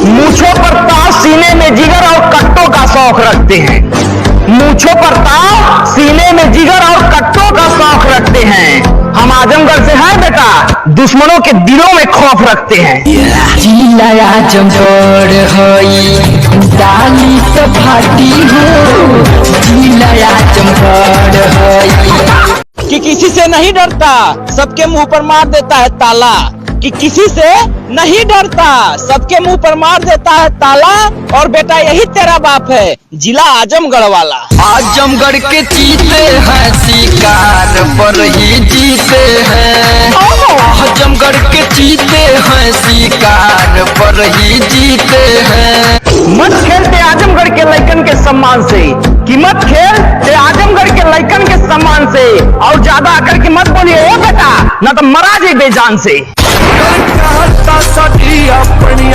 मूंछों पर ताव, सीने में जिगर और कट्टों का शौक रखते हैं। मूंछों पर ताव, सीने में जिगर और कट्टों का शौक रखते हैं। हम आजमगढ़ से हैं बेटा, दुश्मनों के दिलों में खौफ रखते हैं। जिला आजमगढ़ हई डाली तो फाटी हो, जिला आजमगढ़ हई कि किसी से नहीं डरता, सबके मुंह पर मार देता है ताला। कि किसी से नहीं डरता, सबके मुंह पर मार देता है ताला। और बेटा यही तेरा बाप है, जिला आजमगढ़ वाला। आजमगढ़ के चीते हैं, शिकार पर ही जीते हैं। आजमगढ़ के चीते हैं, शिकार पर ही जीते हैं। मत खेलते आजमगढ़ के लइकन के सम्मान से, कि मत खेलते आजमगढ़ के लइकन के सम्मान से। और ज्यादा आकर के मत बोलिए ओ बेटा, ना तो मरा जे बेजान से। कहता सटी अपनी